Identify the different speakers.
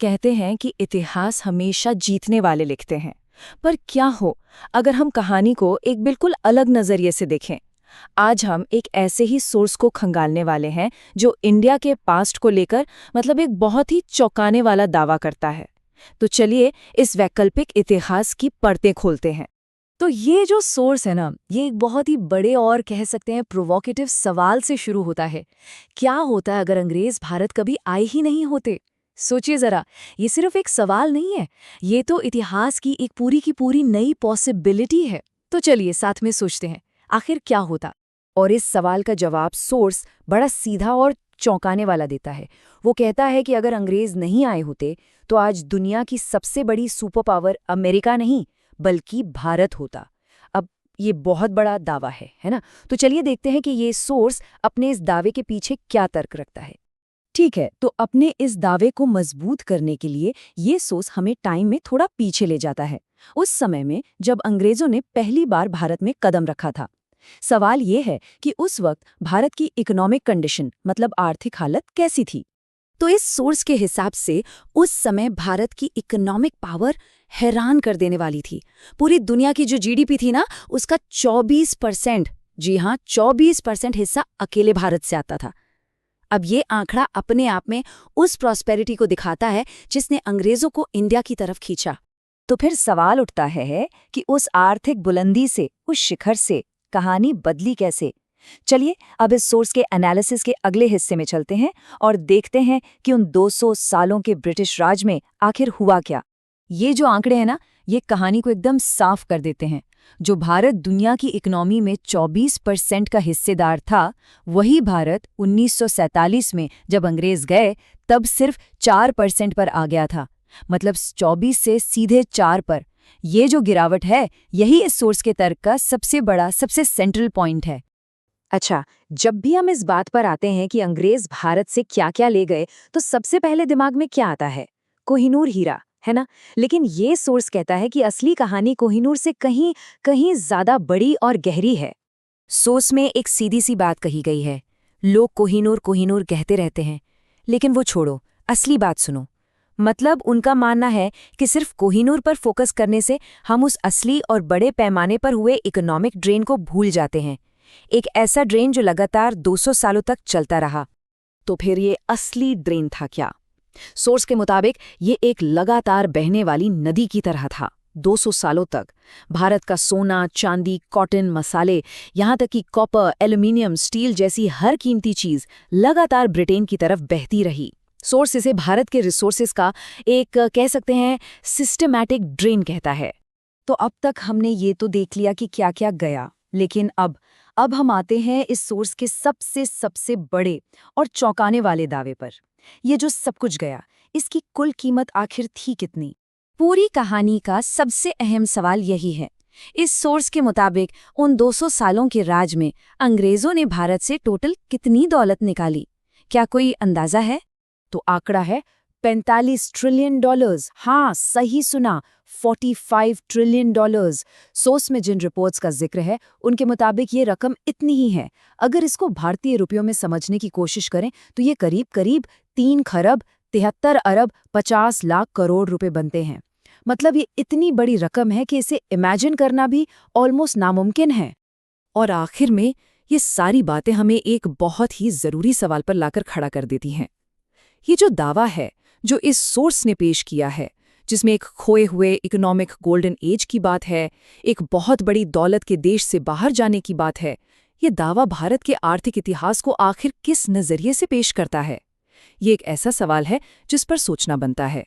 Speaker 1: कहते हैं कि इतिहास हमेशा जीतने वाले लिखते हैं। पर क्या हो अगर हम कहानी को एक बिल्कुल अलग नजरिए से देखें। आज हम एक ऐसे ही सोर्स को खंगालने वाले हैं जो इंडिया के पास्ट को लेकर मतलब एक बहुत ही चौंकाने वाला दावा करता है। तो चलिए इस वैकल्पिक इतिहास की परतें खोलते हैं।
Speaker 2: तो ये जो सोर्स है ना, ये एक बहुत ही बड़े और कह सकते हैं प्रोवोकेटिव सवाल से शुरू होता है। क्या होता है अगर अंग्रेज भारत कभी आए ही नहीं होते? सोचिए जरा, ये सिर्फ एक सवाल नहीं है, ये तो इतिहास की एक पूरी की पूरी नई पॉसिबिलिटी है। तो चलिए साथ में सोचते हैं, आखिर क्या होता? और इस सवाल का जवाब सोर्स बड़ा सीधा और चौंकाने वाला देता है। वो कहता है कि अगर अंग्रेज नहीं आए होते तो आज दुनिया की सबसे बड़ी सुपर पावर अमेरिका नहीं बल्कि भारत होता। अब ये बहुत बड़ा दावा है ना? तो चलिए देखते हैं कि ये सोर्स अपने इस दावे के पीछे क्या तर्क रखता है। ठीक है, तो अपने इस दावे को मजबूत करने के लिए ये सोर्स हमें टाइम में थोड़ा पीछे ले जाता है, उस समय में जब अंग्रेजों ने पहली बार भारत में कदम रखा था। सवाल ये है कि उस वक्त भारत की इकोनॉमिक कंडीशन मतलब आर्थिक हालत कैसी थी। तो इस सोर्स के हिसाब से उस समय भारत की इकोनॉमिक पावर हैरान कर देने वाली थी। पूरी दुनिया की जो जीडीपी थी ना, उसका 24%, जी हाँ 24% हिस्सा अकेले भारत से आता था। अब ये आंकड़ा अपने आप में उस प्रॉस्पेरिटी को दिखाता है जिसने अंग्रेजों को इंडिया की तरफ खींचा। तो फिर सवाल उठता है कि उस आर्थिक बुलंदी से, उस शिखर से कहानी बदली कैसे। चलिए अब इस सोर्स के एनालिसिस के अगले हिस्से में चलते हैं और देखते हैं कि उन 200 सालों के ब्रिटिश राज में आखिर हुआ क्या। ये जो आंकड़े हैं ना, ये कहानी को एकदम साफ कर देते हैं। जो भारत दुनिया की इकोनॉमी में 24% का हिस्सेदार था, वही भारत 1947 में जब अंग्रेज गए तब सिर्फ 4% पर आ गया था। मतलब 24 से सीधे 4 पर। ये जो गिरावट है, यही इस सोर्स के तर्क का सबसे बड़ा, सबसे सेंट्रल पॉइंट है। अच्छा, जब भी हम इस बात पर आते हैं कि अंग्रेज भारत से क्या-क्या ले गए, तो सबसे पहले दिमाग में क्या आता है? कोहिनूर हीरा, है ना? लेकिन ये सोर्स कहता है कि असली कहानी कोहिनूर से कहीं कहीं ज्यादा बड़ी और गहरी है। सोर्स में एक सीधी सी बात कही गई है, लोग कोहिनूर कोहिनूर कहते रहते हैं, लेकिन वो छोड़ो, असली बात सुनो। मतलब उनका मानना है कि सिर्फ कोहिनूर पर फोकस करने से हम उस असली और बड़े पैमाने पर हुए इकोनॉमिक ड्रेन को भूल जाते हैं। एक ऐसा ड्रेन जो लगातार 200 सालों तक चलता रहा। तो फिर ये असली ड्रेन था क्या? सोर्स के मुताबिक ये एक लगातार बहने वाली नदी की तरह था। 200 सालों तक भारत का सोना, चांदी, कॉटन, मसाले, यहाँ तक कि कॉपर, एल्यूमिनियम, स्टील जैसी हर कीमती चीज लगातार ब्रिटेन की तरफ बहती रही। सोर्स इसे भारत के रिसोर्सेज का एक कह सकते हैं सिस्टमैटिक ड्रेन कहता है। तो अब तक हमने ये तो देख लिया कि क्या क्या गया, लेकिन अब हम आते हैं इस सोर्स के सबसे सबसे बड़े और चौंकाने वाले दावे पर। ये जो सब कुछ गया, इसकी कुल कीमत आखिर थी कितनी? पूरी कहानी का सबसे अहम सवाल यही है। इस सोर्स के मुताबिक उन 200 सालों के राज में अंग्रेजों ने भारत से टोटल कितनी दौलत निकाली? क्या कोई अंदाजा है? तो आंकड़ा है 45 ट्रिलियन डॉलर्स। हाँ, सही सुना, 45 ट्रिलियन डॉलर्स। सोर्स में जिन रिपोर्ट्स का जिक्र है, उनके मुताबिक ये रकम इतनी ही है। अगर इसको भारतीय रुपयों में समझने की कोशिश करें तो ये करीब करीब 3 खरब 73 अरब 50 लाख करोड़ रुपए बनते हैं। मतलब ये इतनी बड़ी रकम है कि इसे इमेजिन करना भी ऑलमोस्ट नामुमकिन है। और आखिर में ये सारी बातें हमें एक बहुत ही जरूरी सवाल पर लाकर खड़ा कर देती हैं। ये जो दावा है जो इस सोर्स ने पेश किया है, जिसमें एक खोए हुए इकोनॉमिक गोल्डन एज की बात है, एक बहुत बड़ी दौलत के देश से बाहर जाने की बात है, ये दावा भारत के आर्थिक इतिहास को आखिर किस नजरिए से पेश करता है? ये एक ऐसा सवाल है जिस पर सोचना बनता है।